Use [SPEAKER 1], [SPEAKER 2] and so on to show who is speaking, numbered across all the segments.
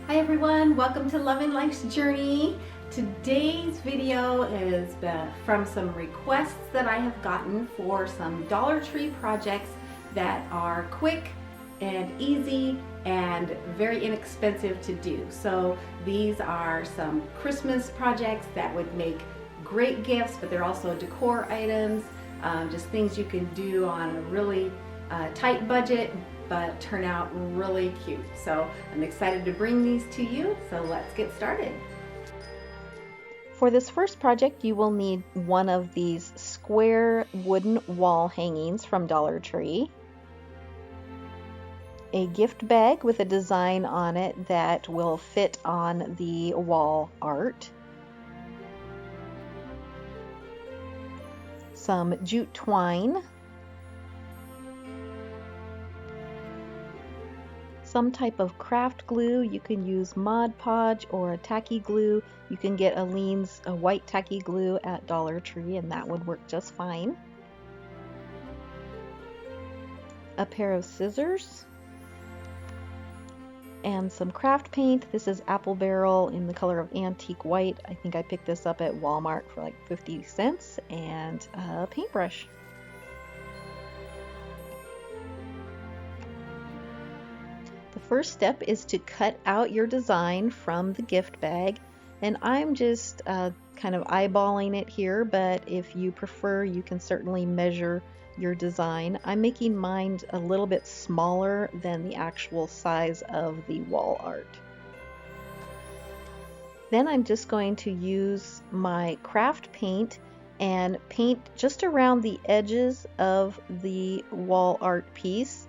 [SPEAKER 1] Hi everyone, welcome to Love and Life's Journey. Today's video is from some requests that I have gotten for some Dollar Tree projects that are quick and easy and very inexpensive to do. So these are some Christmas projects that would make great gifts, but they're also decor items, just things you can do on a really tight budget but turn out really cute. So I'm excited to bring these to you, so let's get started. For this first project, you will need one of these square wooden wall hangings from Dollar Tree, a gift bag with a design on it that will fit on the wall art, some jute twine, some type of craft glue. You can use Mod Podge or a tacky glue. You can get Aleene's white tacky glue at Dollar Tree and that would work just fine. A pair of scissors and some craft paint. This is Apple Barrel in the color of antique white. I think I picked this up at Walmart for like 50 cents, and a paintbrush. The first step is to cut out your design from the gift bag, and I'm just kind of eyeballing it here, but if you prefer you can certainly measure your design. I'm making mine a little bit smaller than the actual size of the wall art. Then I'm just going to use my craft paint and paint just around the edges of the wall art piece.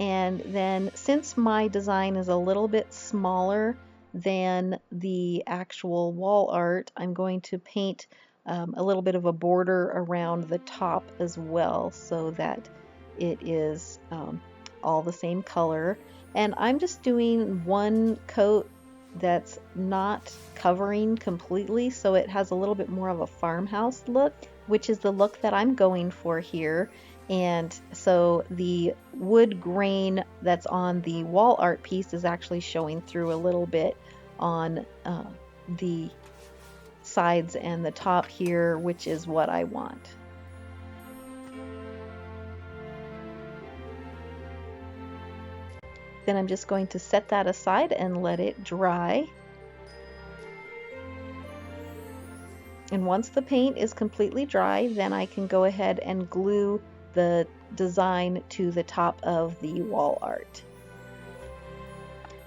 [SPEAKER 1] And then since my design is a little bit smaller than the actual wall art, I'm going to paint a little bit of a border around the top as well so that it is all the same color. And I'm just doing one coat that's not covering completely, so it has a little bit more of a farmhouse look, which is the look that I'm going for here. And so the wood grain that's on the wall art piece is actually showing through a little bit on the sides and the top here, which is what I want. Then I'm just going to set that aside and let it dry. And once the paint is completely dry, then I can go ahead and glue the design to the top of the wall art.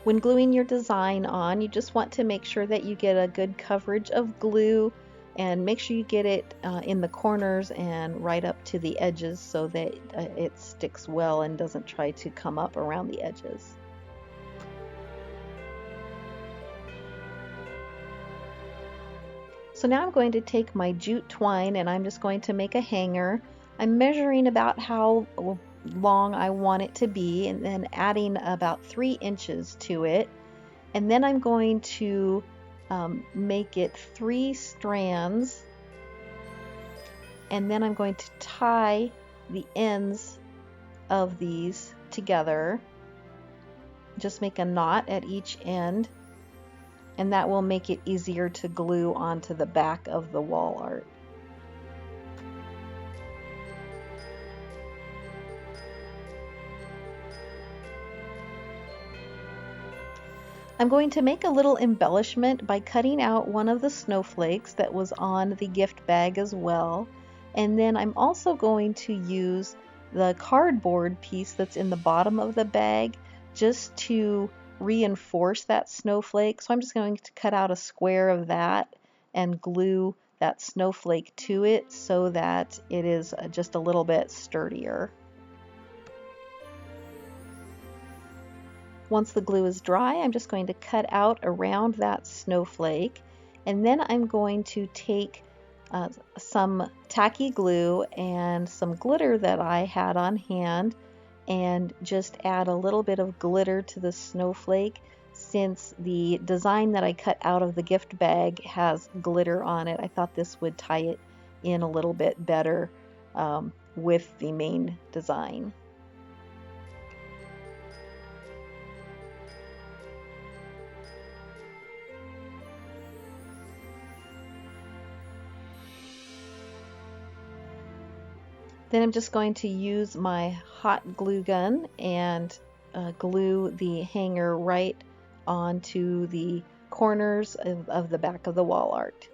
[SPEAKER 1] When gluing your design on, you just want to make sure that you get a good coverage of glue, and make sure you get it in the corners and right up to the edges so that it sticks well and doesn't try to come up around the edges. So now I'm going to take my jute twine and I'm just going to make a hanger. I'm measuring about how long I want it to be and then adding about 3 inches to it. And then I'm going to make it 3 strands, and then I'm going to tie the ends of these together. Just make a knot at each end, and that will make it easier to glue onto the back of the wall art. I'm going to make a little embellishment by cutting out one of the snowflakes that was on the gift bag as well. And then I'm also going to use the cardboard piece that's in the bottom of the bag just to reinforce that snowflake. So I'm just going to cut out a square of that and glue that snowflake to it so that it is just a little bit sturdier. Once the glue is dry, I'm just going to cut out around that snowflake, and then I'm going to take some tacky glue and some glitter that I had on hand and just add a little bit of glitter to the snowflake. Since the design that I cut out of the gift bag has glitter on it, I thought this would tie it in a little bit better with the main design. Then I'm just going to use my hot glue gun and glue the hanger right onto the corners of the back of the wall art.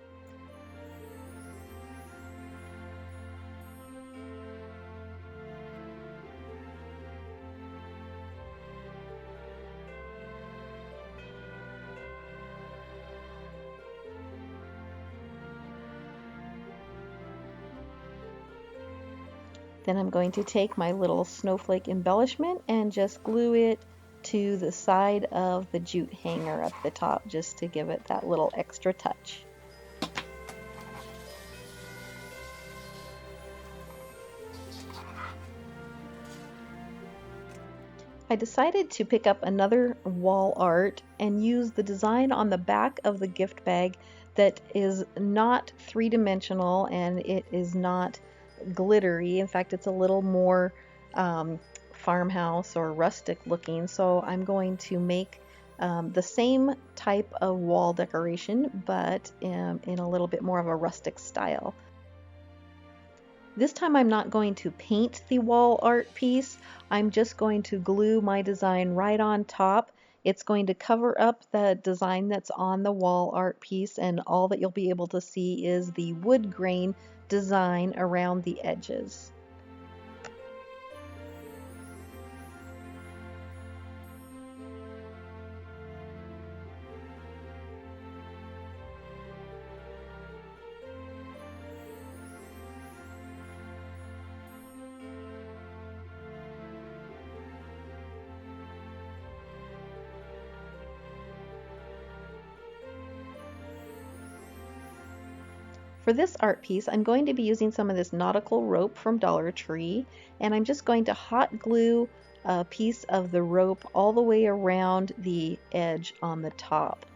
[SPEAKER 1] Then I'm going to take my little snowflake embellishment and just glue it to the side of the jute hanger up the top, just to give it that little extra touch. I decided to pick up another wall art and use the design on the back of the gift bag that is not three-dimensional and it is not glittery. In fact, it's a little more farmhouse or rustic looking. So I'm going to make the same type of wall decoration, but in a little bit more of a rustic style. This time I'm not going to paint the wall art piece. I'm just going to glue my design right on top. It's going to cover up the design that's on the wall art piece, and all that you'll be able to see is the wood grain design around the edges. For this art piece, I'm going to be using some of this nautical rope from Dollar Tree, and I'm just going to hot glue a piece of the rope all the way around the edge on the top.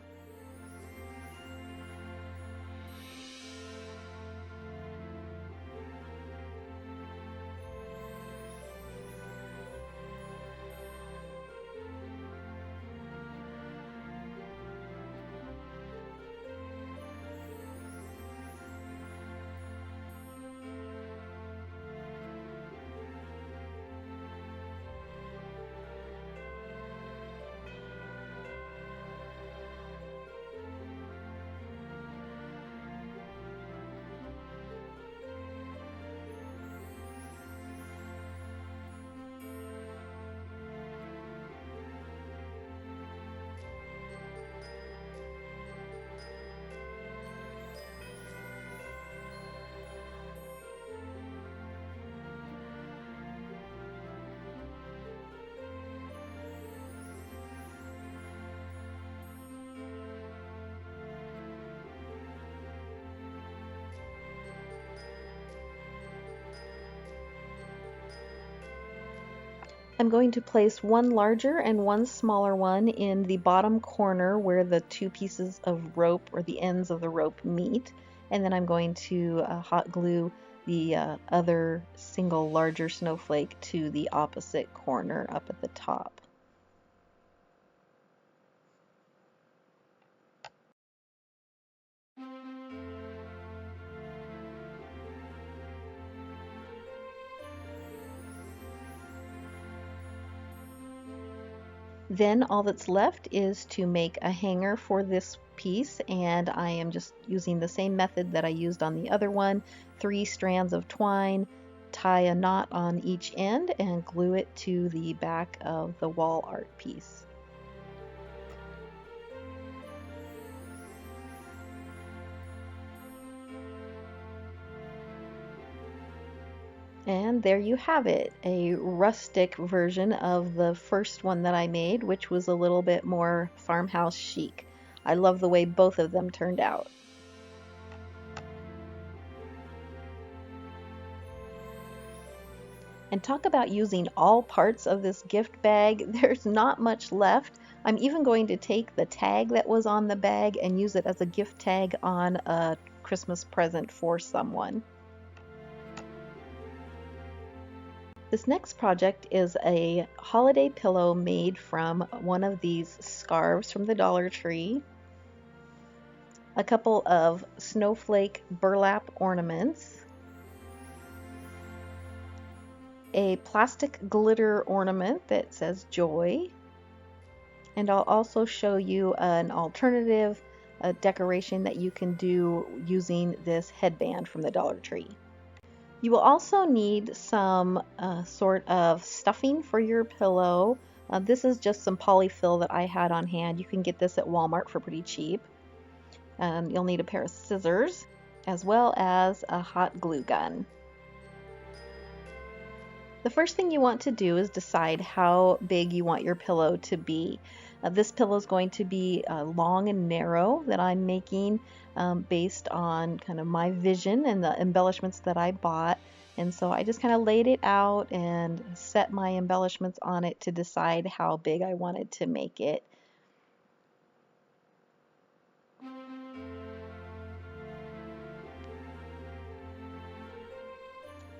[SPEAKER 1] I'm going to place one larger and one smaller one in the bottom corner where the two pieces of rope or the ends of the rope meet, and then I'm going to hot glue the other single larger snowflake to the opposite corner up at the top. Then all that's left is to make a hanger for this piece, and I am just using the same method that I used on the other one. 3 strands of twine, tie a knot on each end, and glue it to the back of the wall art piece. And there you have it, a rustic version of the first one that I made, which was a little bit more farmhouse chic. I love the way both of them turned out. And talk about using all parts of this gift bag. There's not much left. I'm even going to take the tag that was on the bag and use it as a gift tag on a Christmas present for someone. This next project is a holiday pillow made from one of these scarves from the Dollar Tree, a couple of snowflake burlap ornaments, a plastic glitter ornament that says joy, and I'll also show you an alternative decoration that you can do using this headband from the Dollar Tree. You will also need some sort of stuffing for your pillow. This is just some polyfill that I had on hand. You can get this at Walmart for pretty cheap. You'll need a pair of scissors as well as a hot glue gun. The first thing you want to do is decide how big you want your pillow to be. This pillow is going to be long and narrow that I'm making based on kind of my vision and the embellishments that I bought. And so I just kind of laid it out and set my embellishments on it to decide how big I wanted to make it.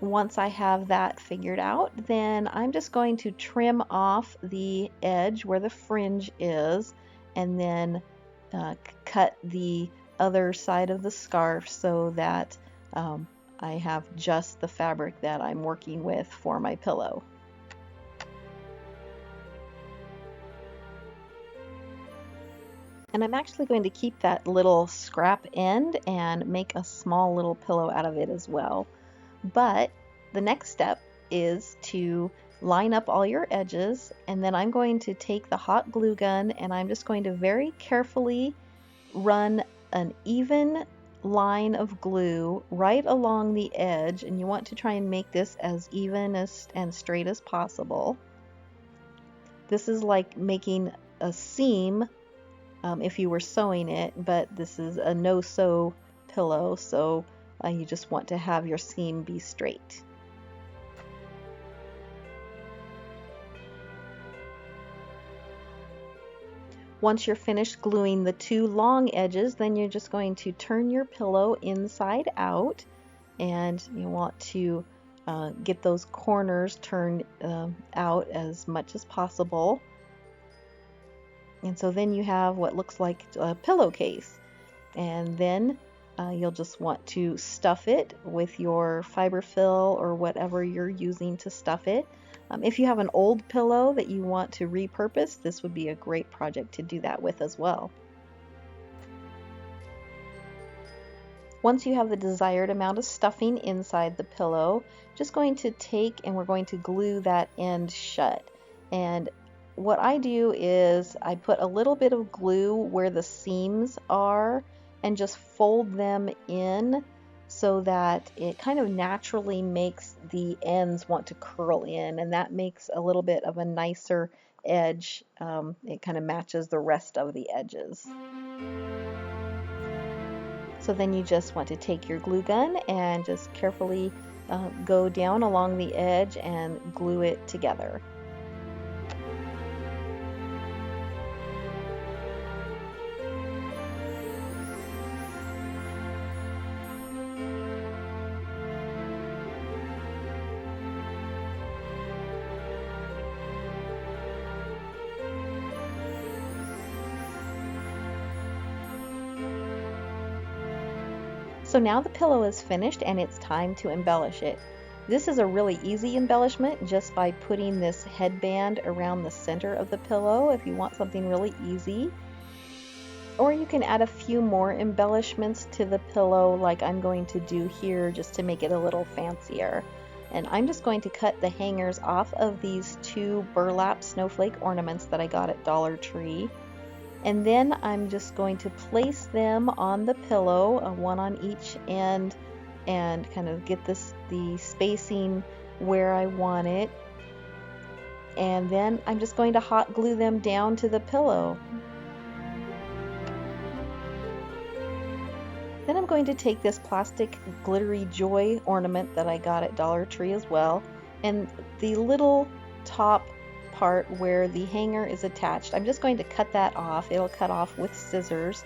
[SPEAKER 1] Once I have that figured out, then I'm just going to trim off the edge where the fringe is and then cut the other side of the scarf so that I have just the fabric that I'm working with for my pillow. And I'm actually going to keep that little scrap end and make a small little pillow out of it as well. But the next step is to line up all your edges, and then I'm going to take the hot glue gun and I'm just going to very carefully run an even line of glue right along the edge, and you want to try and make this as even and straight as possible. This is like making a seam if you were sewing it, but this is a no-sew pillow, so you just want to have your seam be straight. Once you're finished gluing the two long edges, then you're just going to turn your pillow inside out, and you want to get those corners turned out as much as possible. And so then you have what looks like a pillowcase, and then you'll just want to stuff it with your fiberfill or whatever you're using to stuff it. If you have an old pillow that you want to repurpose, this would be a great project to do that with as well. Once you have the desired amount of stuffing inside the pillow, just going to take and we're going to glue that end shut. And what I do is I put a little bit of glue where the seams are and just fold them in so that it kind of naturally makes the ends want to curl in, and that makes a little bit of a nicer edge. It kind of matches the rest of the edges. So then you just want to take your glue gun and just carefully go down along the edge and glue it together. So now the pillow is finished and it's time to embellish it. This is a really easy embellishment just by putting this headband around the center of the pillow if you want something really easy. Or you can add a few more embellishments to the pillow like I'm going to do here just to make it a little fancier. And I'm just going to cut the hangers off of these two burlap snowflake ornaments that I got at Dollar Tree. And then I'm just going to place them on the pillow, one on each end, and kind of get the spacing where I want it. And then I'm just going to hot glue them down to the pillow. Then I'm going to take this plastic glittery joy ornament that I got at Dollar Tree as well, and the little top part where the hanger is attached, I'm just going to cut that off. It'll cut off with scissors,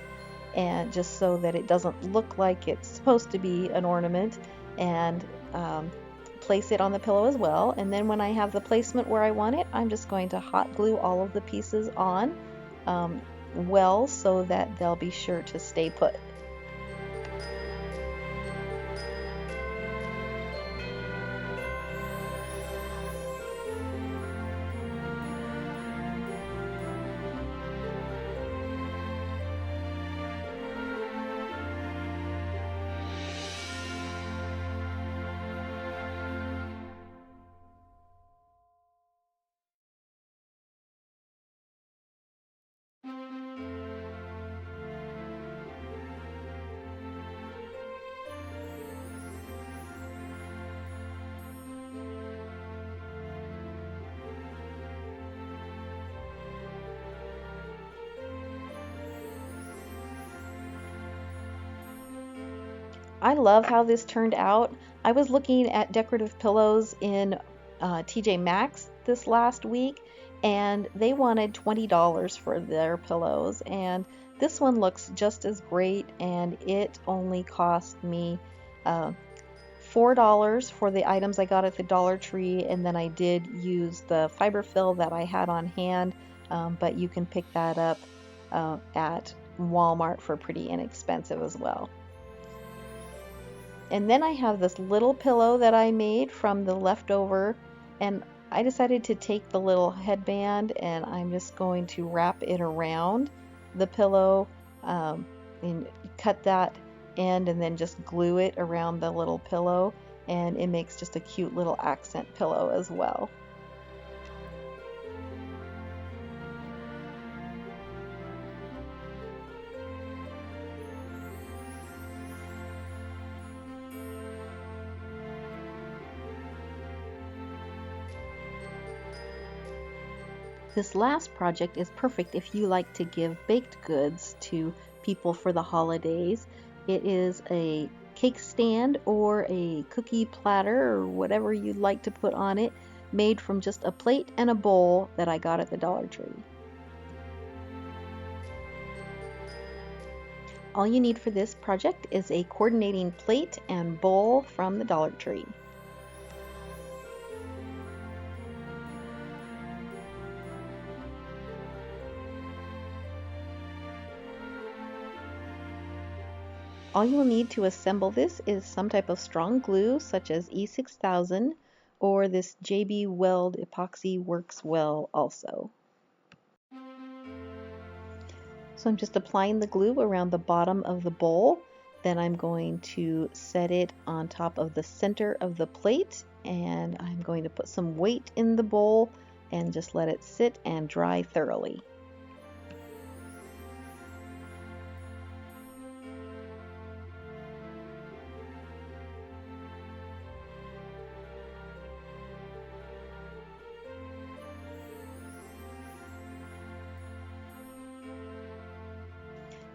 [SPEAKER 1] and just so that it doesn't look like it's supposed to be an ornament, and place it on the pillow as well. And then when I have the placement where I want it, I'm just going to hot glue all of the pieces on well so that they'll be sure to stay put. I love how this turned out. I was looking at decorative pillows in TJ Maxx this last week, and they wanted $20 for their pillows, and this one looks just as great, and it only cost me $4 for the items I got at the Dollar Tree, and then I did use the fiberfill that I had on hand, but you can pick that up at Walmart for pretty inexpensive as well. And then I have this little pillow that I made from the leftover, and I decided to take the little headband and I'm just going to wrap it around the pillow and cut that end and then just glue it around the little pillow, and it makes just a cute little accent pillow as well. This last project is perfect if you like to give baked goods to people for the holidays. It is a cake stand or a cookie platter or whatever you'd like to put on it, made from just a plate and a bowl that I got at the Dollar Tree. All you need for this project is a coordinating plate and bowl from the Dollar Tree. All you will need to assemble this is some type of strong glue such as E6000, or this JB Weld epoxy works well also. So I'm just applying the glue around the bottom of the bowl, then I'm going to set it on top of the center of the plate, and I'm going to put some weight in the bowl and just let it sit and dry thoroughly.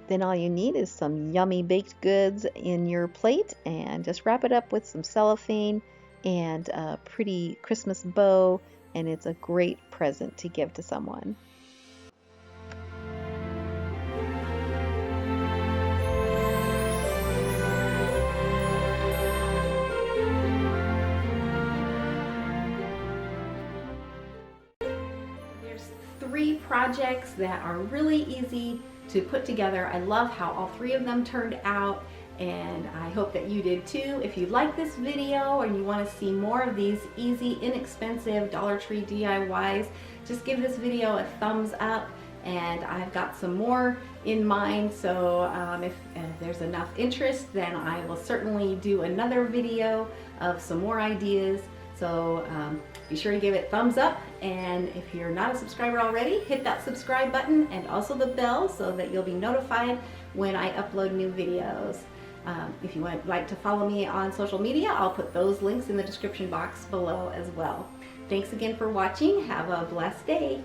[SPEAKER 1] Then all you need is some yummy baked goods in your plate, and just wrap it up with some cellophane and a pretty Christmas bow, and it's a great present to give to someone. There's 3 projects that are really easy to put together. I love how all 3 of them turned out, and I hope that you did too. If you like this video and you want to see more of these easy, inexpensive Dollar Tree DIYs, just give this video a thumbs up, and I've got some more in mind, so if there's enough interest, then I will certainly do another video of some more ideas. So be sure to give it thumbs up, and if you're not a subscriber already, hit that subscribe button and also the bell so that you'll be notified when I upload new videos. If you would like to follow me on social media, I'll put those links in the description box below as well. Thanks again for watching. Have a blessed day.